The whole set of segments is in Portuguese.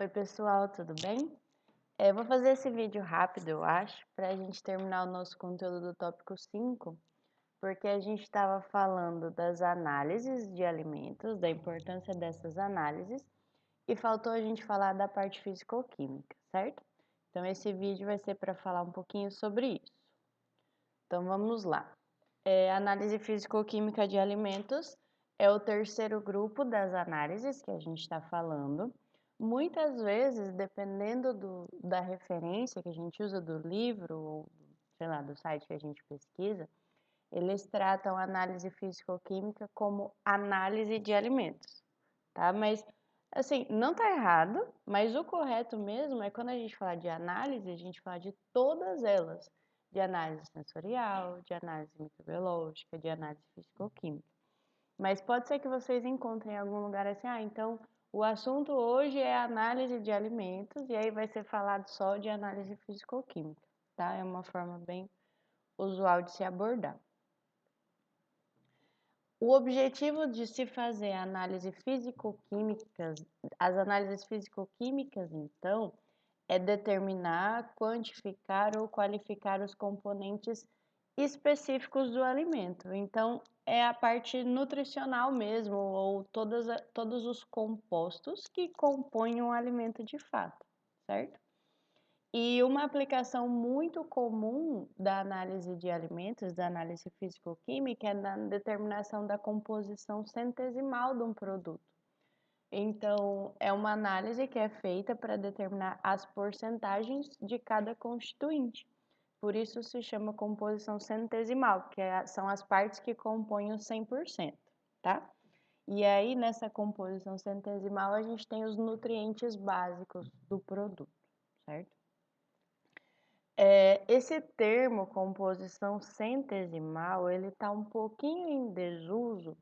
Oi pessoal, tudo bem? Eu vou fazer esse vídeo rápido, eu acho, para a gente terminar o nosso conteúdo do tópico 5, porque a gente estava falando das análises de alimentos, da importância dessas análises, e faltou a gente falar da parte físico-química, certo? Então esse vídeo vai ser para falar um pouquinho sobre isso. Então vamos lá. Análise físico-química de alimentos é o terceiro grupo das análises que a gente está falando. Muitas vezes, dependendo da referência que a gente usa do livro ou, sei lá, do site que a gente pesquisa, eles tratam a análise físico-química como análise de alimentos, tá? Mas, assim, não tá errado, mas o correto mesmo é quando a gente fala de análise, a gente fala de todas elas, de análise sensorial, de análise microbiológica, de análise físico-química. Mas pode ser que vocês encontrem em algum lugar assim, então o assunto hoje é análise de alimentos e aí vai ser falado só de análise físico-química, tá? É uma forma bem usual de se abordar. O objetivo de se fazer análise físico-químicas, as análises físico-químicas, então, é determinar, quantificar ou qualificar os componentes específicos do alimento. Então, é a parte nutricional mesmo, ou todos os compostos que compõem um alimento de fato, certo? E uma aplicação muito comum da análise de alimentos, da análise físico-química, é na determinação da composição centesimal de um produto. Então, é uma análise que é feita para determinar as porcentagens de cada constituinte. Por isso se chama composição centesimal, que são as partes que compõem o 100%, tá? E aí, nessa composição centesimal, a gente tem os nutrientes básicos do produto, certo? Esse termo, composição centesimal, ele está um pouquinho em desuso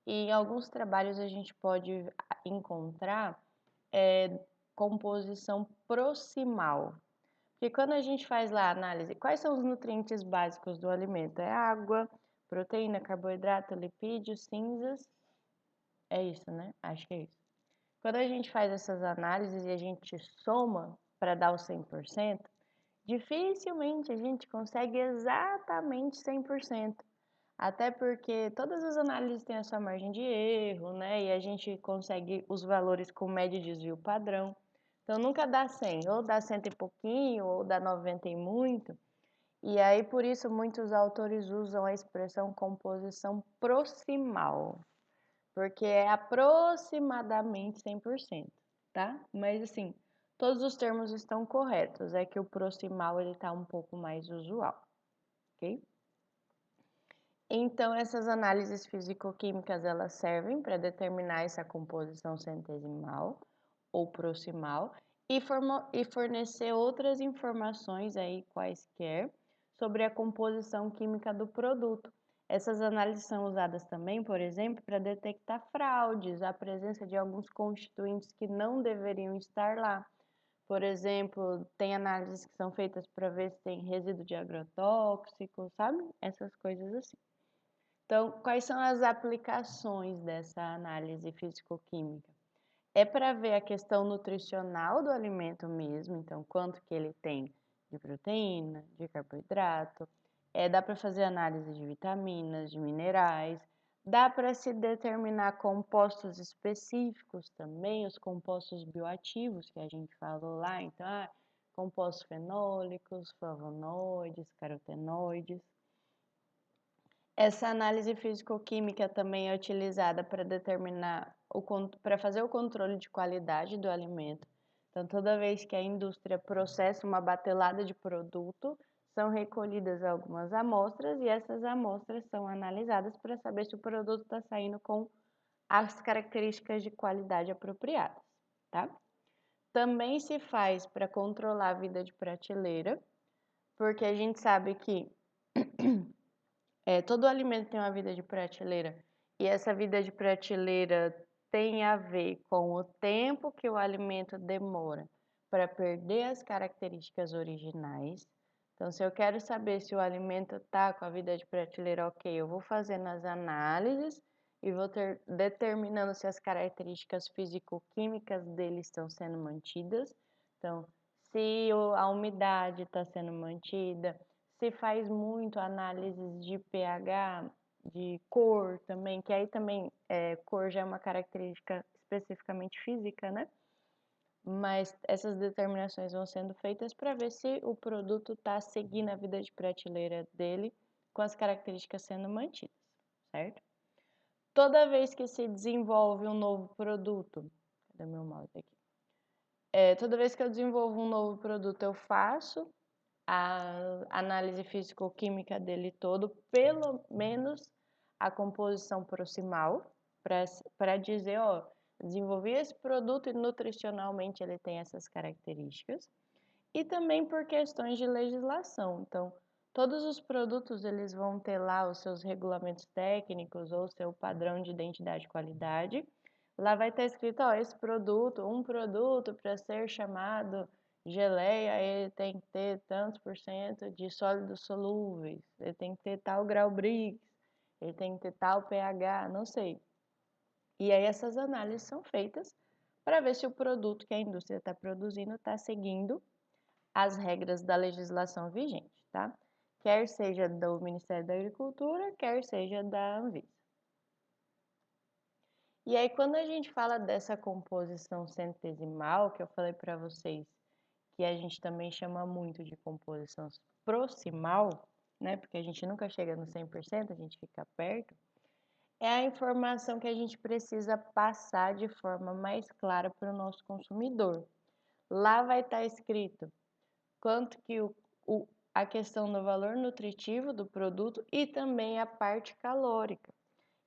e em alguns trabalhos a gente pode encontrar composição proximal. Porque quando a gente faz lá a análise, quais são os nutrientes básicos do alimento? É água, proteína, carboidrato, lipídios, cinzas. É isso, né? Acho que é isso. Quando a gente faz essas análises e a gente soma para dar o 100%, dificilmente a gente consegue exatamente 100%. Até porque todas as análises têm a sua margem de erro, né? E a gente consegue os valores com média de desvio padrão. Então nunca dá 100, ou dá 100 e pouquinho, ou dá 90 e muito. E aí por isso muitos autores usam a expressão composição proximal, porque é aproximadamente 100%, tá? Mas assim, todos os termos estão corretos, é que o proximal ele tá um pouco mais usual, ok? Então, essas análises físico-químicas, elas servem para determinar essa composição centesimal ou proximal e fornecer outras informações aí quaisquer sobre a composição química do produto. Essas análises são usadas também, por exemplo, para detectar fraudes, a presença de alguns constituintes que não deveriam estar lá. Por exemplo, tem análises que são feitas para ver se tem resíduo de agrotóxico, sabe? Essas coisas assim. Então, quais são as aplicações dessa análise físico-química? É para ver a questão nutricional do alimento mesmo, então quanto que ele tem de proteína, de carboidrato, dá para fazer análise de vitaminas, de minerais, dá para se determinar compostos específicos também, os compostos bioativos que a gente falou lá, então, compostos fenólicos, flavonoides, carotenoides. Essa análise físico-química também é utilizada para determinar, para fazer o controle de qualidade do alimento. Então, toda vez que a indústria processa uma batelada de produto, são recolhidas algumas amostras e essas amostras são analisadas para saber se o produto está saindo com as características de qualidade apropriadas, tá? Também se faz para controlar a vida de prateleira, porque a gente sabe que todo alimento tem uma vida de prateleira e essa vida de prateleira tem a ver com o tempo que o alimento demora para perder as características originais. Então, se eu quero saber se o alimento está com a vida de prateleira ok, eu vou fazendo as análises e vou determinando se as características físico-químicas dele estão sendo mantidas. Então, se a umidade está sendo mantida, se faz muito análises de pH, de cor também, que aí também cor já é uma característica especificamente física, né? Mas essas determinações vão sendo feitas para ver se o produto está seguindo a vida de prateleira dele com as características sendo mantidas, certo? Toda vez que se desenvolve um novo produto, cadê meu mouse aqui? Toda vez que eu desenvolvo um novo produto, eu faço a análise físico-química dele todo, pelo menos a composição proximal, para dizer, ó, desenvolvi esse produto e nutricionalmente ele tem essas características. E também por questões de legislação. Então, todos os produtos eles vão ter lá os seus regulamentos técnicos ou seu padrão de identidade e qualidade. Lá vai estar escrito, ó, esse produto, um produto para ser chamado geleia, ele tem que ter tantos por cento de sólidos solúveis, ele tem que ter tal grau Brix, ele tem que ter tal pH, não sei. E aí essas análises são feitas para ver se o produto que a indústria está produzindo está seguindo as regras da legislação vigente, tá? Quer seja do Ministério da Agricultura, quer seja da Anvisa. E aí, quando a gente fala dessa composição centesimal, que eu falei para vocês, que a gente também chama muito de composição proximal, né? Porque a gente nunca chega no 100%, a gente fica perto. É a informação que a gente precisa passar de forma mais clara para o nosso consumidor. Lá vai estar escrito quanto que a questão do valor nutritivo do produto e também a parte calórica.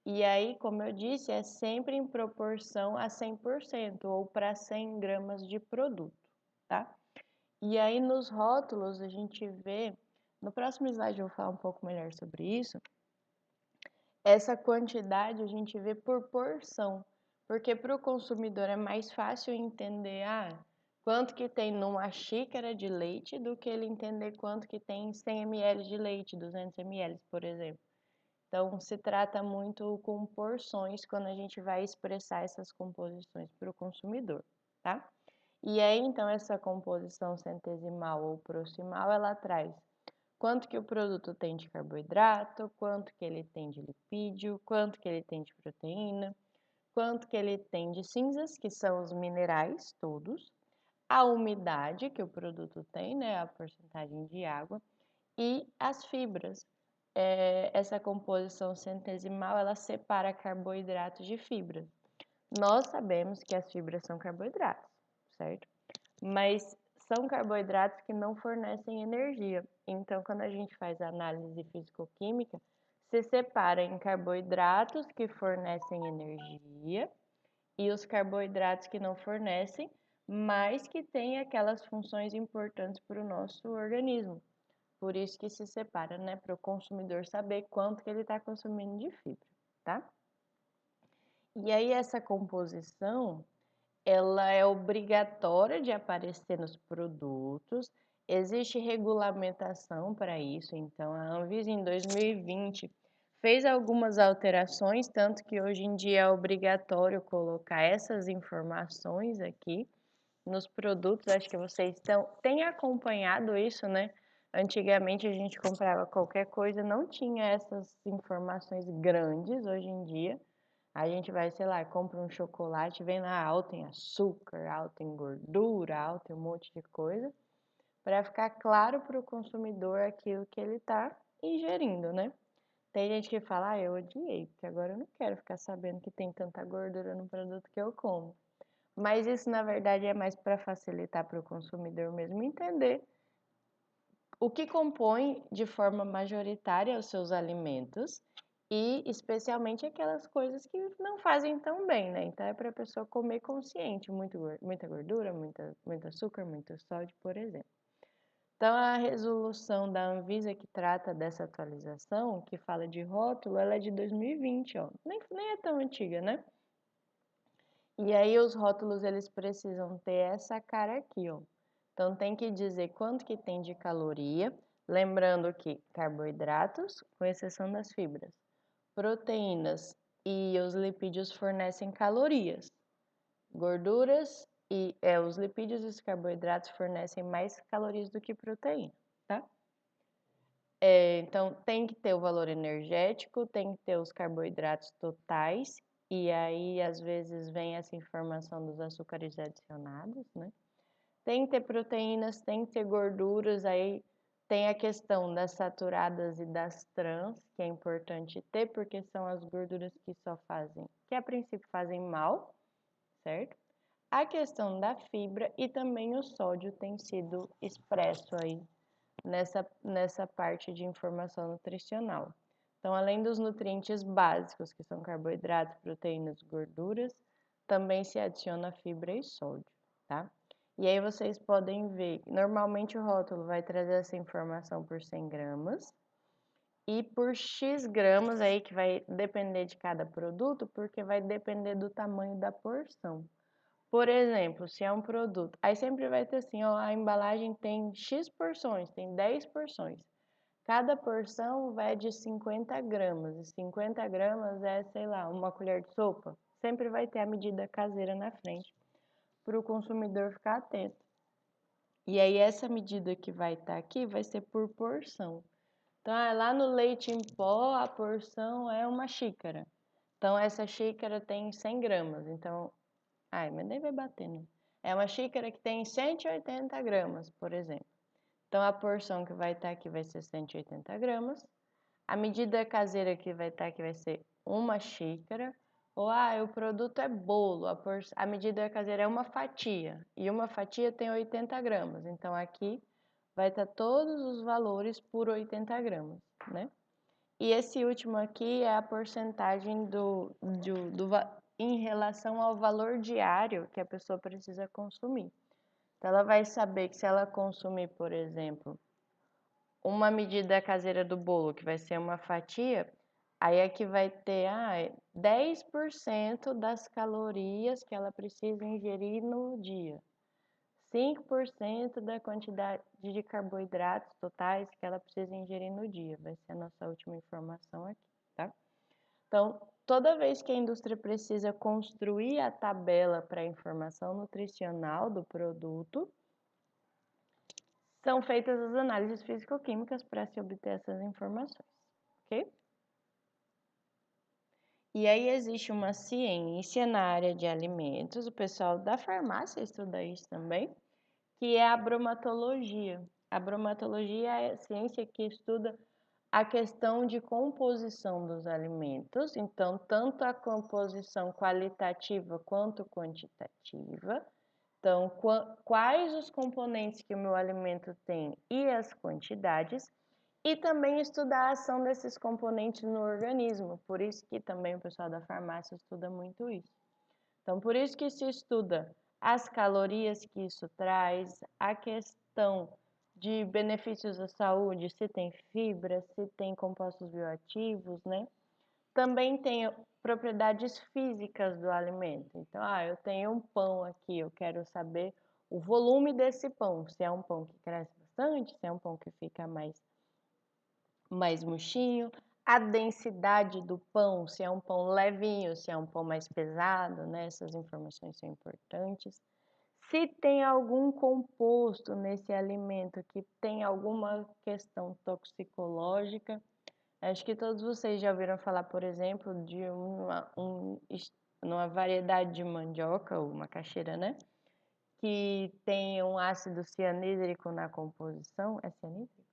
E aí, como eu disse, é sempre em proporção a 100% ou para 100 gramas de produto, tá? E aí, nos rótulos, a gente vê, no próximo slide eu vou falar um pouco melhor sobre isso, essa quantidade a gente vê por porção, porque para o consumidor é mais fácil entender, quanto que tem numa xícara de leite do que ele entender quanto que tem 100 ml de leite, 200 ml, por exemplo. Então, se trata muito com porções quando a gente vai expressar essas composições para o consumidor, tá? E aí, então, essa composição centesimal ou proximal, ela traz quanto que o produto tem de carboidrato, quanto que ele tem de lipídio, quanto que ele tem de proteína, quanto que ele tem de cinzas, que são os minerais todos, a umidade que o produto tem, né, a porcentagem de água, e as fibras. Essa composição centesimal, ela separa carboidratos de fibras. Nós sabemos que as fibras são carboidratos, certo? Mas são carboidratos que não fornecem energia. Então, quando a gente faz a análise físico-química, se separa em carboidratos que fornecem energia e os carboidratos que não fornecem, mas que têm aquelas funções importantes para o nosso organismo. Por isso que se separa, né, para o consumidor saber quanto que ele está consumindo de fibra, tá? E aí essa composição, ela é obrigatória de aparecer nos produtos, existe regulamentação para isso, então a Anvisa em 2020 fez algumas alterações, tanto que hoje em dia é obrigatório colocar essas informações aqui nos produtos. Acho que vocês têm acompanhado isso, né? Antigamente a gente comprava qualquer coisa, não tinha essas informações grandes. Hoje em dia a gente vai, sei lá, compra um chocolate, vem lá alto em açúcar, alto em gordura, alto em um monte de coisa, para ficar claro para o consumidor aquilo que ele está ingerindo, né? Tem gente que fala, eu odiei, porque agora eu não quero ficar sabendo que tem tanta gordura no produto que eu como. Mas isso, na verdade, é mais para facilitar para o consumidor mesmo entender o que compõe de forma majoritária os seus alimentos e especialmente aquelas coisas que não fazem tão bem, né? Então é para a pessoa comer consciente, muita gordura, muito açúcar, muito sódio, por exemplo. Então a resolução da Anvisa que trata dessa atualização, que fala de rótulo, ela é de 2020, ó. Nem é tão antiga, né? E aí os rótulos eles precisam ter essa cara aqui, ó. Então tem que dizer quanto que tem de caloria, lembrando que carboidratos, com exceção das fibras, proteínas e os lipídios fornecem calorias. Gorduras e os lipídios e os carboidratos fornecem mais calorias do que proteína, tá? Então, tem que ter o valor energético, tem que ter os carboidratos totais, e aí às vezes vem essa informação dos açúcares adicionados, né? Tem que ter proteínas, tem que ter gorduras, aí tem a questão das saturadas e das trans, que é importante ter, porque são as gorduras que só fazem, que a princípio fazem mal, certo? A questão da fibra e também o sódio tem sido expresso aí nessa parte de informação nutricional. Então, além dos nutrientes básicos, que são carboidratos, proteínas, gorduras, também se adiciona fibra e sódio, tá? E aí vocês podem ver, normalmente o rótulo vai trazer essa informação por 100 gramas e por X gramas aí, que vai depender de cada produto, porque vai depender do tamanho da porção. Por exemplo, se é um produto, aí sempre vai ter assim, ó, a embalagem tem X porções, tem 10 porções. Cada porção vai de 50 gramas, e 50 gramas é, sei lá, uma colher de sopa. Sempre vai ter a medida caseira na frente, para o consumidor ficar atento. E aí essa medida que vai estar aqui vai ser por porção. Então, lá no leite em pó, a porção é uma xícara. Então, essa xícara tem 100 gramas. Então, mas nem vai bater, né? É uma xícara que tem 180 gramas, por exemplo. Então, a porção que vai estar aqui vai ser 180 gramas. A medida caseira que vai estar aqui vai ser uma xícara. Ou, o produto é bolo, a medida caseira é uma fatia. E uma fatia tem 80 gramas. Então, aqui vai estar todos os valores por 80 gramas, né? E esse último aqui é a porcentagem em relação ao valor diário que a pessoa precisa consumir. Então, ela vai saber que se ela consumir, por exemplo, uma medida caseira do bolo, que vai ser uma fatia, aí aqui vai ter 10% das calorias que ela precisa ingerir no dia. 5% da quantidade de carboidratos totais que ela precisa ingerir no dia. Vai ser a nossa última informação aqui, tá? Então, toda vez que a indústria precisa construir a tabela para a informação nutricional do produto, são feitas as análises físico-químicas para se obter essas informações, ok? E aí existe uma ciência na área de alimentos, o pessoal da farmácia estuda isso também, que é a bromatologia. A bromatologia é a ciência que estuda a questão de composição dos alimentos, então, tanto a composição qualitativa quanto quantitativa. Então, quais os componentes que o meu alimento tem e as quantidades, e também estudar a ação desses componentes no organismo, por isso que também o pessoal da farmácia estuda muito isso. Então, por isso que se estuda as calorias que isso traz, a questão de benefícios à saúde, se tem fibra, se tem compostos bioativos, né? Também tem propriedades físicas do alimento. Então, eu tenho um pão aqui, eu quero saber o volume desse pão, se é um pão que cresce bastante, se é um pão que fica mais murchinho, a densidade do pão, se é um pão levinho, se é um pão mais pesado, né? Essas informações são importantes. Se tem algum composto nesse alimento que tem alguma questão toxicológica, acho que todos vocês já ouviram falar, por exemplo, de uma variedade de mandioca, ou macaxeira, né? Que tem um ácido cianídrico na composição. É cianídrico?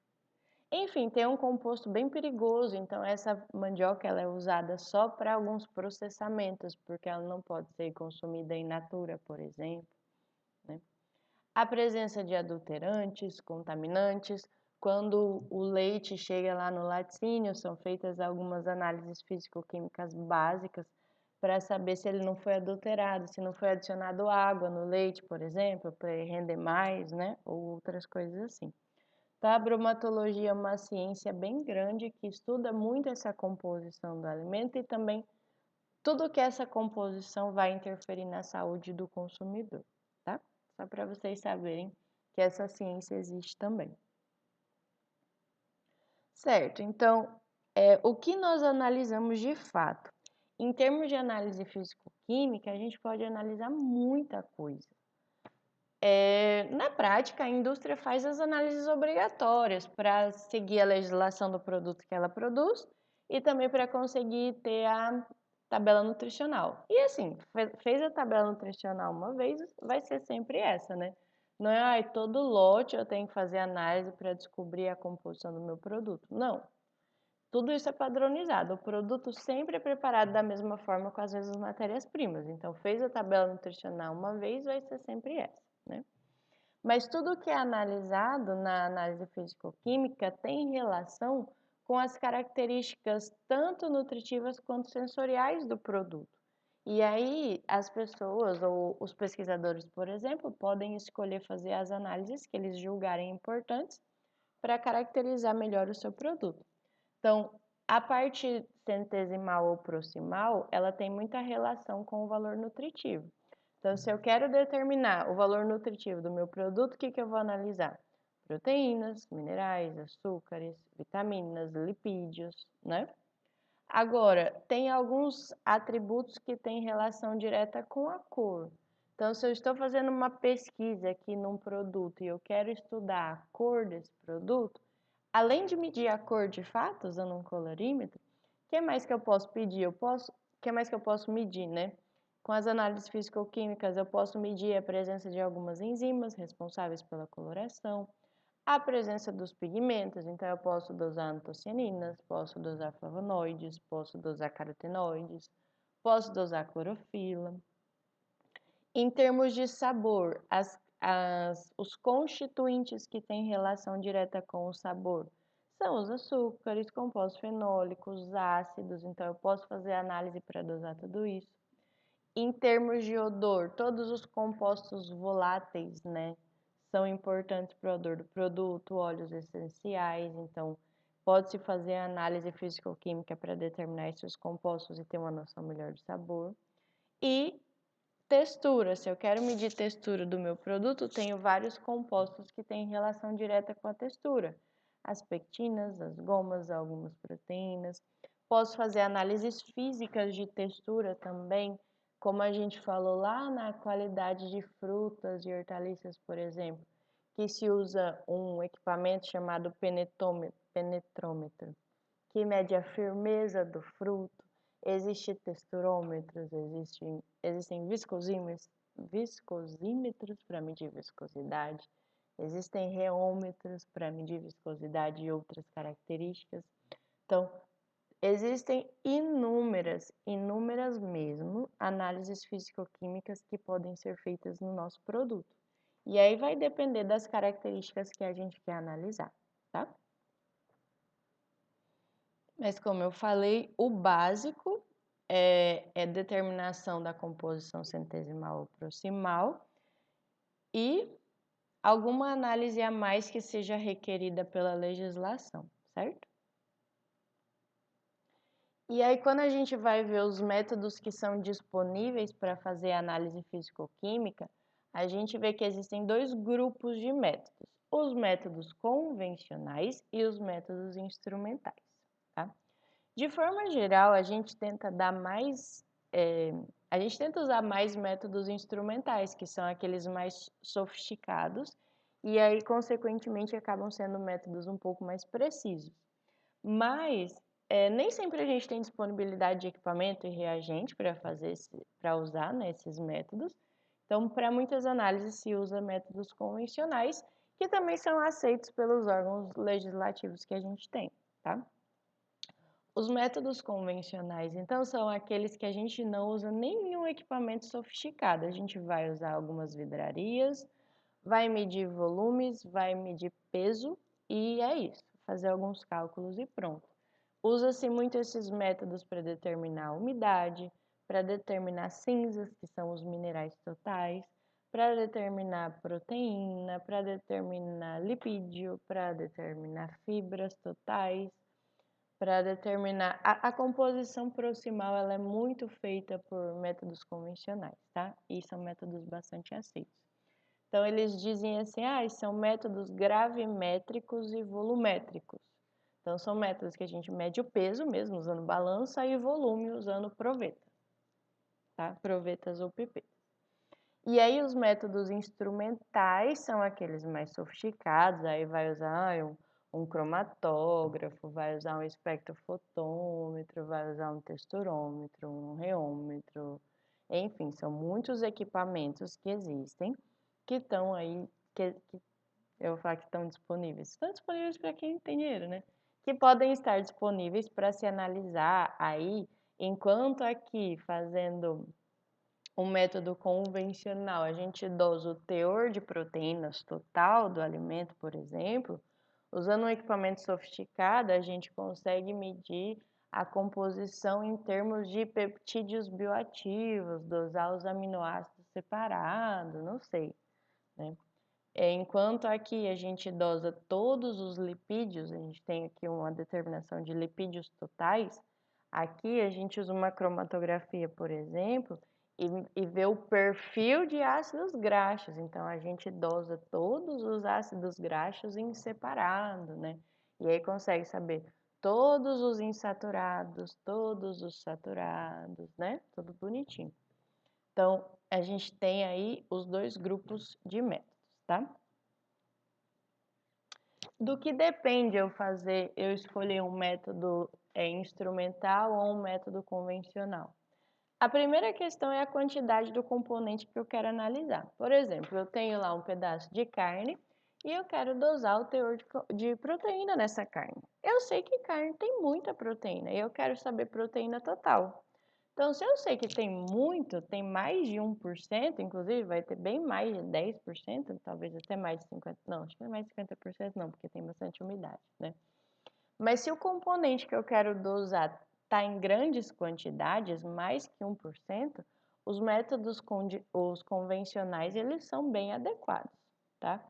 Enfim, tem um composto bem perigoso, então essa mandioca ela é usada só para alguns processamentos, porque ela não pode ser consumida in natura, por exemplo, né? A presença de adulterantes, contaminantes, quando o leite chega lá no laticínio, são feitas algumas análises físico-químicas básicas para saber se ele não foi adulterado, se não foi adicionado água no leite, por exemplo, para ele render mais, né? Ou outras coisas assim. Então, a bromatologia é uma ciência bem grande que estuda muito essa composição do alimento e também tudo que essa composição vai interferir na saúde do consumidor, tá? Só para vocês saberem que essa ciência existe também. Certo, então, o que nós analisamos de fato? Em termos de análise físico-química, a gente pode analisar muita coisa. Na prática, a indústria faz as análises obrigatórias para seguir a legislação do produto que ela produz e também para conseguir ter a tabela nutricional. E assim, fez a tabela nutricional uma vez, vai ser sempre essa, né? Não é, todo lote eu tenho que fazer análise para descobrir a composição do meu produto. Não. Tudo isso é padronizado. O produto sempre é preparado da mesma forma com as mesmas matérias-primas. Então, fez a tabela nutricional uma vez, vai ser sempre essa, né? Mas tudo que é analisado na análise físico-química tem relação com as características tanto nutritivas quanto sensoriais do produto. E aí, as pessoas ou os pesquisadores, por exemplo, podem escolher fazer as análises que eles julgarem importantes para caracterizar melhor o seu produto. Então, a parte centesimal ou proximal, ela tem muita relação com o valor nutritivo. Então, se eu quero determinar o valor nutritivo do meu produto, o que eu vou analisar? Proteínas, minerais, açúcares, vitaminas, lipídios, né? Agora, tem alguns atributos que têm relação direta com a cor. Então, se eu estou fazendo uma pesquisa aqui num produto e eu quero estudar a cor desse produto, além de medir a cor de fato usando um colorímetro, o que mais que eu posso pedir? Que mais que eu posso medir, né? Com as análises físico-químicas, eu posso medir a presença de algumas enzimas responsáveis pela coloração, a presença dos pigmentos, então eu posso dosar antocianinas, posso dosar flavonoides, posso dosar carotenoides, posso dosar clorofila. Em termos de sabor, os constituintes que têm relação direta com o sabor são os açúcares, compostos fenólicos, ácidos, então eu posso fazer análise para dosar tudo isso. Em termos de odor, todos os compostos voláteis, né, são importantes para o odor do produto, óleos essenciais, então pode-se fazer análise físico-química para determinar esses compostos e ter uma noção melhor de sabor. E textura, se eu quero medir textura do meu produto, tenho vários compostos que têm relação direta com a textura. As pectinas, as gomas, algumas proteínas. Posso fazer análises físicas de textura também, como a gente falou lá na qualidade de frutas e hortaliças, por exemplo, que se usa um equipamento chamado penetrômetro, que mede a firmeza do fruto. Existem texturômetros, existem viscosímetros para medir viscosidade, existem reômetros para medir viscosidade e outras características. Então, existem inúmeras mesmo, análises físico-químicas que podem ser feitas no nosso produto. E aí vai depender das características que a gente quer analisar, tá? Mas como eu falei, o básico é determinação da composição centesimal ou proximal e alguma análise a mais que seja requerida pela legislação, certo? E aí, quando a gente vai ver os métodos que são disponíveis para fazer análise físico-química, a gente vê que existem dois grupos de métodos: os métodos convencionais e os métodos instrumentais, tá? De forma geral, a gente tenta usar mais métodos instrumentais, que são aqueles mais sofisticados, e aí, consequentemente, acabam sendo métodos um pouco mais precisos. Mas nem sempre a gente tem disponibilidade de equipamento e reagente para usar, né, esses métodos. Então, para muitas análises se usa métodos convencionais, que também são aceitos pelos órgãos legislativos que a gente tem, tá? Os métodos convencionais, então, são aqueles que a gente não usa nenhum equipamento sofisticado. A gente vai usar algumas vidrarias, vai medir volumes, vai medir peso e é isso. Fazer alguns cálculos e pronto. Usa-se muito esses métodos para determinar a umidade, para determinar cinzas, que são os minerais totais, para determinar proteína, para determinar lipídio, para determinar fibras totais, para determinar a composição proximal, ela é muito feita por métodos convencionais, tá? E são métodos bastante aceitos. Então eles dizem assim, são métodos gravimétricos e volumétricos. Então, são métodos que a gente mede o peso mesmo, usando balança, e volume, usando proveta, tá? Provetas ou pipetas. E aí, os métodos instrumentais são aqueles mais sofisticados, aí vai usar um cromatógrafo, vai usar um espectrofotômetro, vai usar um texturômetro, um reômetro, enfim, são muitos equipamentos que existem, que estão aí, que eu vou falar que estão disponíveis. Estão disponíveis para quem tem dinheiro, né? Que podem estar disponíveis para se analisar aí, enquanto aqui fazendo um método convencional, a gente dosa o teor de proteínas total do alimento, por exemplo, usando um equipamento sofisticado, a gente consegue medir a composição em termos de peptídeos bioativos, dosar os aminoácidos separados, não sei, né? Enquanto aqui a gente dosa todos os lipídios, a gente tem aqui uma determinação de lipídios totais, aqui a gente usa uma cromatografia, por exemplo, e vê o perfil de ácidos graxos. Então, a gente dosa todos os ácidos graxos em separado, né? E aí consegue saber todos os insaturados, todos os saturados, né? Tudo bonitinho. Então, a gente tem aí os dois grupos de métodos, tá? Do que depende eu escolher um método instrumental ou um método convencional? A primeira questão é a quantidade do componente que eu quero analisar. Por exemplo, eu tenho lá um pedaço de carne e eu quero dosar o teor de proteína nessa carne. Eu sei que carne tem muita proteína e eu quero saber proteína total. Então, se eu sei que tem muito, tem mais de 1%, inclusive vai ter bem mais de 10%, talvez até mais de 50%, não, acho que não é mais de 50% não, porque tem bastante umidade, né? Mas se o componente que eu quero dosar está em grandes quantidades, mais que 1%, os métodos os convencionais, eles são bem adequados, tá?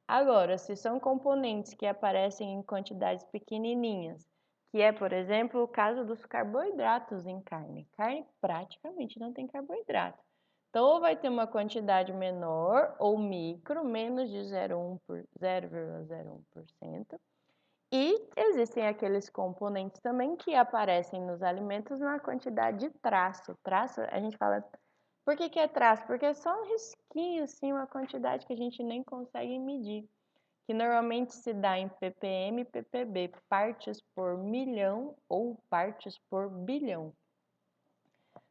Agora, se são componentes que aparecem em quantidades pequenininhas, que é, por exemplo, o caso dos carboidratos em carne. Carne praticamente não tem carboidrato. Então, ou vai ter uma quantidade menor ou micro, menos de 0,01%. E existem aqueles componentes também que aparecem nos alimentos na quantidade de traço. Traço, a gente fala. Por que é traço? Porque é só um risquinho, assim, uma quantidade que a gente nem consegue medir, que normalmente se dá em ppm e ppb, partes por milhão ou partes por bilhão.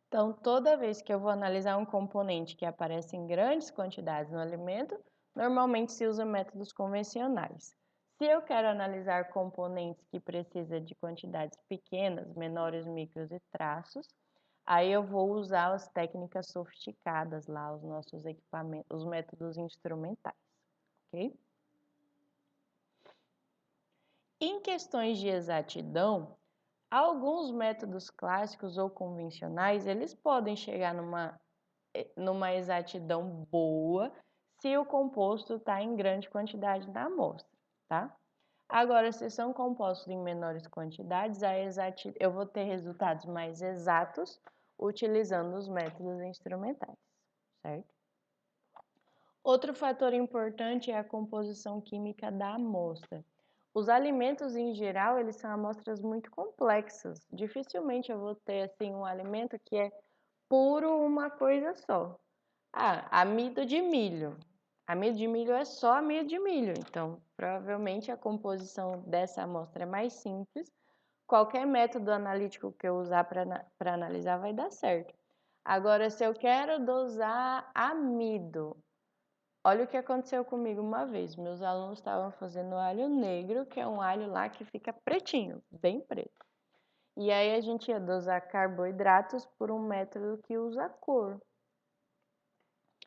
Então, toda vez que eu vou analisar um componente que aparece em grandes quantidades no alimento, normalmente se usa métodos convencionais. Se eu quero analisar componentes que precisam de quantidades pequenas, menores, micros e traços, aí eu vou usar as técnicas sofisticadas lá, os nossos equipamentos, os métodos instrumentais, ok? Em questões de exatidão, alguns métodos clássicos ou convencionais, eles podem chegar numa exatidão boa se o composto está em grande quantidade na amostra, tá? Agora, se são compostos em menores quantidades, eu vou ter resultados mais exatos utilizando os métodos instrumentais, certo? Outro fator importante é a composição química da amostra. Os alimentos, em geral, eles são amostras muito complexas. Dificilmente eu vou ter, assim, um alimento que é puro uma coisa só. Amido de milho. Amido de milho é só amido de milho. Então, provavelmente a composição dessa amostra é mais simples. Qualquer método analítico que eu usar para analisar vai dar certo. Agora, se eu quero dosar amido, olha o que aconteceu comigo uma vez. Meus alunos estavam fazendo alho negro, que é um alho lá que fica pretinho, bem preto. E aí a gente ia dosar carboidratos por um método que usa cor.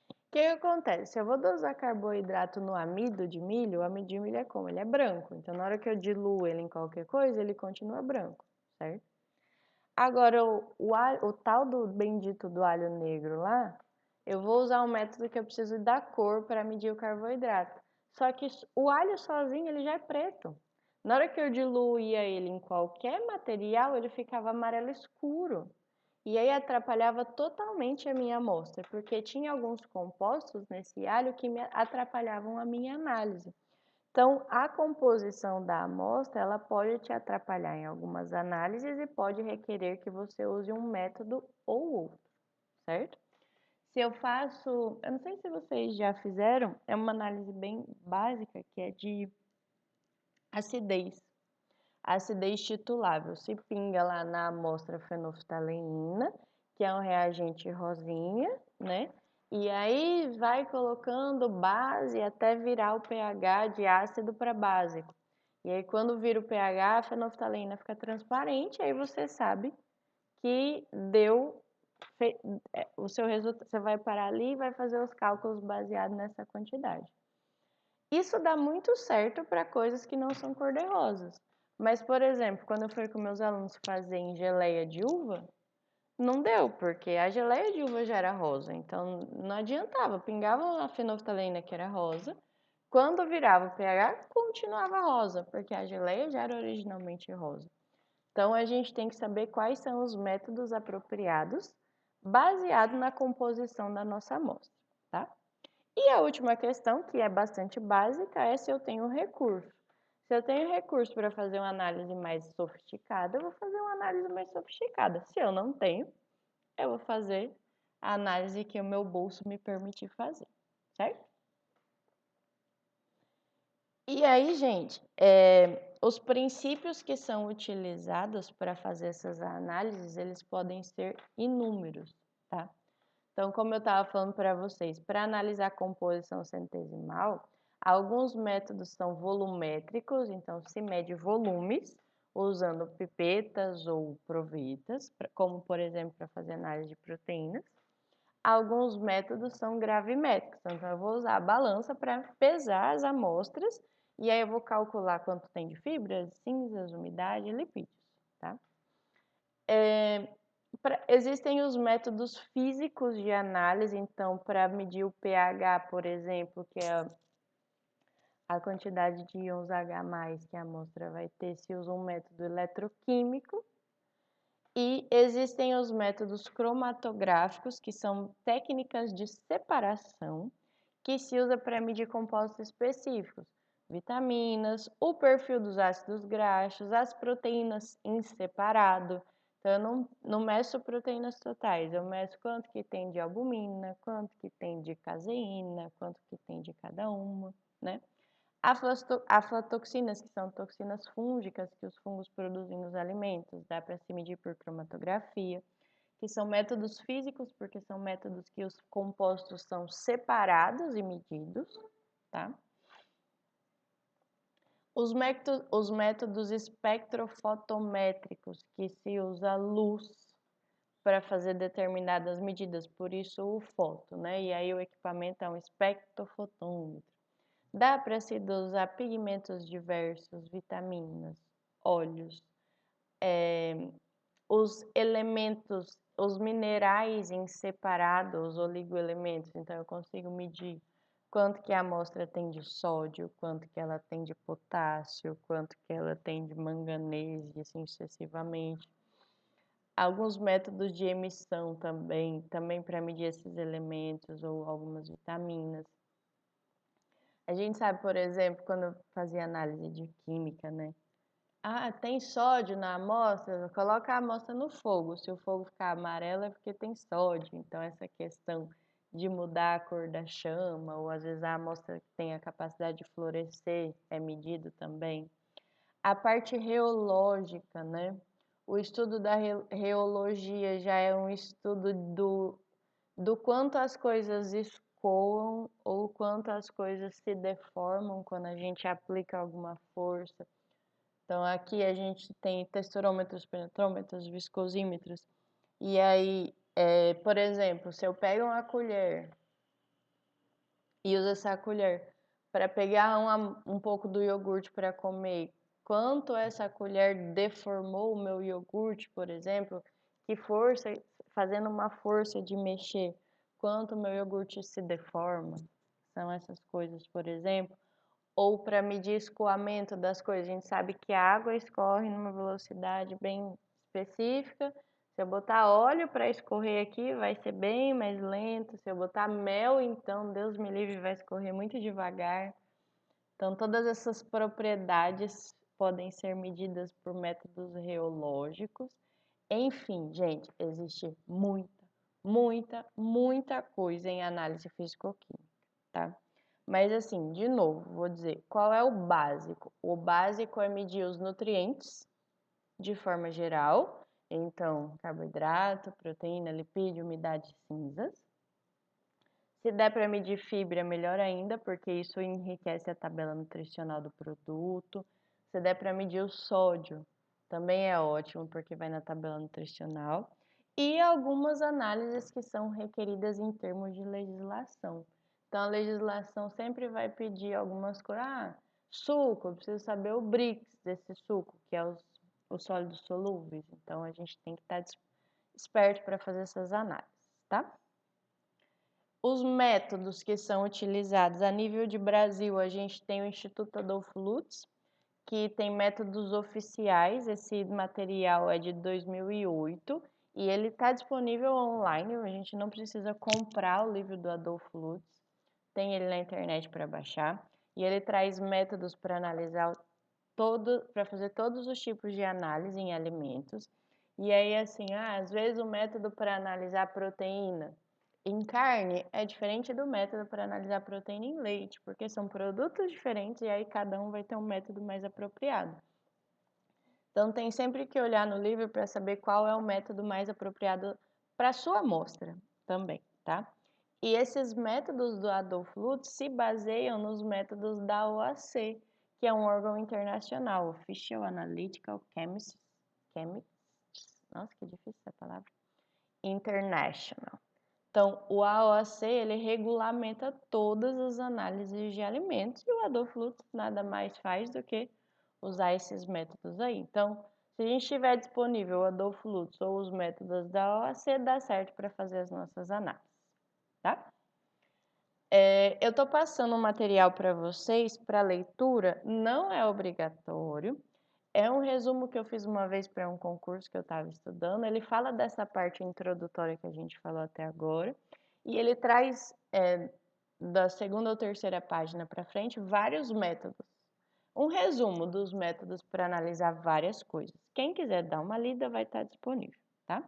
O que acontece? Se eu vou dosar carboidrato no amido de milho, o amido de milho é como? Ele é branco. Então, na hora que eu diluo ele em qualquer coisa, ele continua branco, certo? Agora, o tal do bendito do alho negro lá, eu vou usar um método que eu preciso da cor para medir o carboidrato. Só que o alho sozinho, ele já é preto. Na hora que eu diluía ele em qualquer material, ele ficava amarelo escuro. E aí atrapalhava totalmente a minha amostra, porque tinha alguns compostos nesse alho que me atrapalhavam a minha análise. Então, a composição da amostra, ela pode te atrapalhar em algumas análises e pode requerer que você use um método ou outro, certo? Se eu faço, eu não sei se vocês já fizeram, é uma análise bem básica que é de acidez. Acidez titulável, se pinga lá na amostra fenolftaleína, que é um reagente rosinha, né? E aí vai colocando base até virar o pH de ácido para básico. E aí quando vira o pH, a fenolftaleína fica transparente, aí você sabe que deu o seu resultado. Você vai parar ali e vai fazer os cálculos baseados nessa quantidade. Isso dá muito certo para coisas que não são cor-de-rosas. Mas, por exemplo, quando eu fui com meus alunos fazer geleia de uva, não deu, porque a geleia de uva já era rosa. Então, não adiantava. Pingava a fenolftaleína, que era rosa. Quando virava o pH, continuava rosa, porque a geleia já era originalmente rosa. Então, a gente tem que saber quais são os métodos apropriados baseado na composição da nossa amostra, tá? E a última questão, que é bastante básica, é se eu tenho recurso. Se eu tenho recurso para fazer uma análise mais sofisticada, eu vou fazer uma análise mais sofisticada. Se eu não tenho, eu vou fazer a análise que o meu bolso me permitir fazer, certo? E aí, gente, os princípios que são utilizados para fazer essas análises, eles podem ser inúmeros, tá? Então, como eu estava falando para vocês, para analisar a composição centesimal, alguns métodos são volumétricos, então se mede volumes usando pipetas ou provetas, como por exemplo para fazer análise de proteínas. Alguns métodos são gravimétricos, então eu vou usar a balança para pesar as amostras e aí eu vou calcular quanto tem de fibras, cinzas, umidade e lipídios, tá? Existem os métodos físicos de análise, então, para medir o pH, por exemplo, que é a quantidade de íons H+, que a amostra vai ter, se usa um método eletroquímico. E existem os métodos cromatográficos, que são técnicas de separação, que se usa para medir compostos específicos, vitaminas, o perfil dos ácidos graxos, as proteínas em separado. Então, eu não meço proteínas totais, eu meço quanto que tem de albumina, quanto que tem de caseína, quanto que tem de cada uma, né? Aflatoxinas, que são toxinas fúngicas que os fungos produzem nos alimentos, dá para se medir por cromatografia, que são métodos físicos, porque são métodos que os compostos são separados e medidos, tá? Os métodos espectrofotométricos, que se usa luz para fazer determinadas medidas, por isso o foto, né? E aí o equipamento é um espectrofotômetro. Dá para se dosar pigmentos diversos, vitaminas, óleos, os elementos, os minerais em separado, os oligoelementos. Então, eu consigo medir quanto que a amostra tem de sódio, quanto que ela tem de potássio, quanto que ela tem de manganês e assim sucessivamente. Alguns métodos de emissão também para medir esses elementos ou algumas vitaminas. A gente sabe, por exemplo, quando eu fazia análise de química, né? Ah, tem sódio na amostra? Coloca a amostra no fogo. Se o fogo ficar amarelo é porque tem sódio. Então, essa questão de mudar a cor da chama, ou às vezes a amostra tem a capacidade de florescer, é medido também. A parte reológica, né? O estudo da reologia já é um estudo do quanto as coisas escoam ou quanto as coisas se deformam quando a gente aplica alguma força. Então, aqui a gente tem texturômetros, penetrômetros, viscosímetros. E aí, por exemplo, se eu pego uma colher e uso essa colher para pegar um pouco do iogurte para comer, quanto essa colher deformou o meu iogurte, por exemplo, que força, fazendo uma força de mexer, quanto o meu iogurte se deforma. São essas coisas, por exemplo. Ou para medir escoamento das coisas. A gente sabe que a água escorre numa velocidade bem específica. Se eu botar óleo para escorrer aqui, vai ser bem mais lento. Se eu botar mel, então, Deus me livre, vai escorrer muito devagar. Então, todas essas propriedades podem ser medidas por métodos reológicos. Enfim, gente, existe muita coisa em análise físico-química, tá? Mas assim, de novo, vou dizer, qual é o básico? O básico é medir os nutrientes de forma geral, então carboidrato, proteína, lipídio, umidade, cinzas. Se der para medir fibra, melhor ainda, porque isso enriquece a tabela nutricional do produto. Se der para medir o sódio, também é ótimo, porque vai na tabela nutricional. E algumas análises que são requeridas em termos de legislação. Então, a legislação sempre vai pedir algumas coisas. Ah, suco, eu preciso saber o BRICS desse suco, que é os sólidos solúveis. Então, a gente tem que estar esperto para fazer essas análises, tá? Os métodos que são utilizados a nível de Brasil, a gente tem o Instituto Adolfo Lutz, que tem métodos oficiais. Esse material é de 2008 e ele está disponível online. A gente não precisa comprar o livro do Adolfo Lutz, tem ele na internet para baixar. E ele traz métodos para analisar para fazer todos os tipos de análise em alimentos. E aí, assim, às vezes o método para analisar proteína em carne é diferente do método para analisar proteína em leite, porque são produtos diferentes e aí cada um vai ter um método mais apropriado. Então, tem sempre que olhar no livro para saber qual é o método mais apropriado para a sua amostra também, tá? E esses métodos do Adolfo Lutz se baseiam nos métodos da OAC, que é um órgão internacional, Official Analytical Chemists, nossa, que difícil essa palavra, International. Então, o AOC, ele regulamenta todas as análises de alimentos e o Adolfo Lutz nada mais faz do que usar esses métodos aí. Então, se a gente tiver disponível o Adolfo Lutz ou os métodos da OAC, dá certo para fazer as nossas análises, tá? Eu estou passando um material para vocês para leitura, não é obrigatório. É um resumo que eu fiz uma vez para um concurso que eu estava estudando. Ele fala dessa parte introdutória que a gente falou até agora. E ele traz, da segunda ou terceira página para frente, vários métodos. Um resumo dos métodos para analisar várias coisas. Quem quiser dar uma lida vai estar disponível, tá?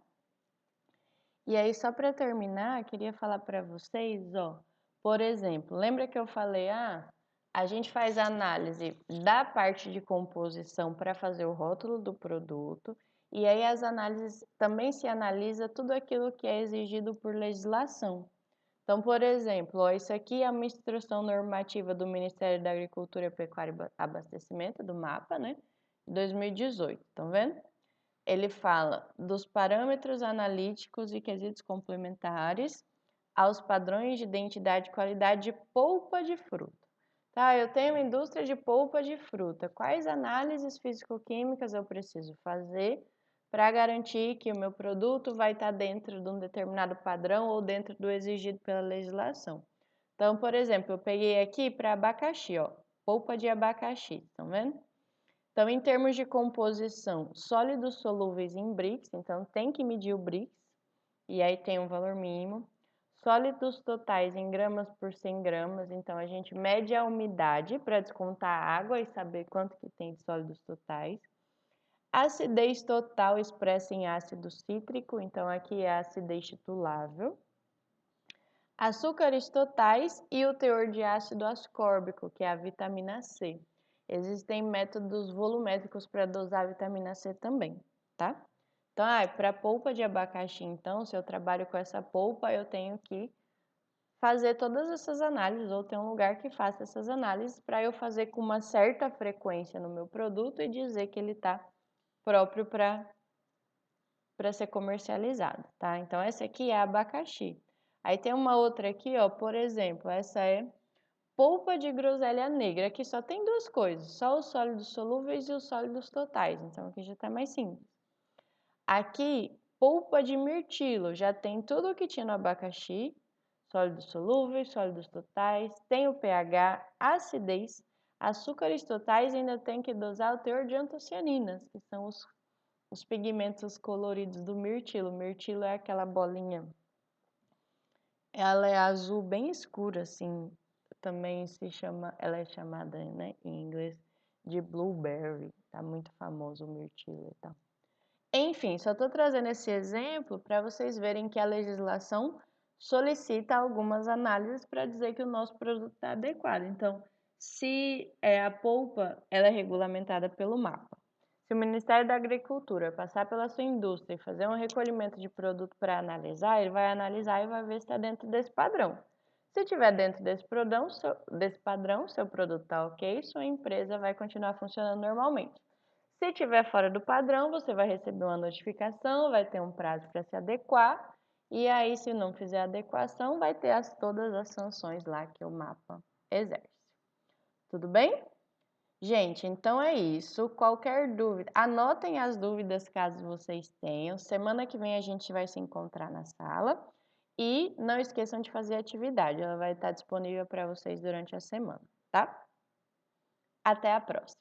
E aí, só para terminar, queria falar para vocês, ó, por exemplo, lembra que eu falei, a gente faz análise da parte de composição para fazer o rótulo do produto, e aí as análises também se analisa tudo aquilo que é exigido por legislação. Então, por exemplo, ó, isso aqui é uma instrução normativa do Ministério da Agricultura, Pecuária e Abastecimento, do MAPA, né? 2018, estão vendo? Ele fala dos parâmetros analíticos e quesitos complementares aos padrões de identidade e qualidade de polpa de fruta. Tá, eu tenho uma indústria de polpa de fruta. Quais análises físico-químicas eu preciso fazer para garantir que o meu produto vai estar dentro de um determinado padrão ou dentro do exigido pela legislação? Então, por exemplo, eu peguei aqui para abacaxi, ó, polpa de abacaxi, estão vendo? Então, em termos de composição, sólidos solúveis em BRICS, então tem que medir o BRICS, e aí tem um valor mínimo. Sólidos totais em gramas por 100 gramas, então a gente mede a umidade para descontar a água e saber quanto que tem de sólidos totais. Acidez total expressa em ácido cítrico, então aqui é a acidez titulável. Açúcares totais e o teor de ácido ascórbico, que é a vitamina C. Existem métodos volumétricos para dosar a vitamina C também, tá? Então, para polpa de abacaxi, então, se eu trabalho com essa polpa, eu tenho que fazer todas essas análises, ou ter um lugar que faça essas análises, para eu fazer com uma certa frequência no meu produto e dizer que ele está próprio para ser comercializado, tá? Então, essa aqui é abacaxi. Aí tem uma outra aqui, ó, por exemplo, essa é polpa de groselha negra, aqui só tem duas coisas, só os sólidos solúveis e os sólidos totais, então aqui já está mais simples. Aqui, polpa de mirtilo, já tem tudo o que tinha no abacaxi, sólidos solúveis, sólidos totais, tem o pH, acidez, açúcares totais e ainda tem que dosar o teor de antocianinas, que são os pigmentos coloridos do mirtilo. O mirtilo é aquela bolinha, ela é azul bem escura, assim, também ela é chamada, né, em inglês de blueberry, tá muito famoso o mirtilo e tal. Enfim, só estou trazendo esse exemplo para vocês verem que a legislação solicita algumas análises para dizer que o nosso produto está adequado. Então, se a polpa ela é regulamentada pelo MAPA, se o Ministério da Agricultura passar pela sua indústria e fazer um recolhimento de produto para analisar, ele vai analisar e vai ver se está dentro desse padrão. Se estiver dentro desse padrão, seu produto está ok, sua empresa vai continuar funcionando normalmente. Se estiver fora do padrão, você vai receber uma notificação, vai ter um prazo para se adequar, e aí, se não fizer adequação, vai ter todas as sanções lá que o MAPA exerce. Tudo bem? Gente, então é isso. Qualquer dúvida, anotem as dúvidas caso vocês tenham. Semana que vem a gente vai se encontrar na sala. E não esqueçam de fazer a atividade, ela vai estar disponível para vocês durante a semana, tá? Até a próxima!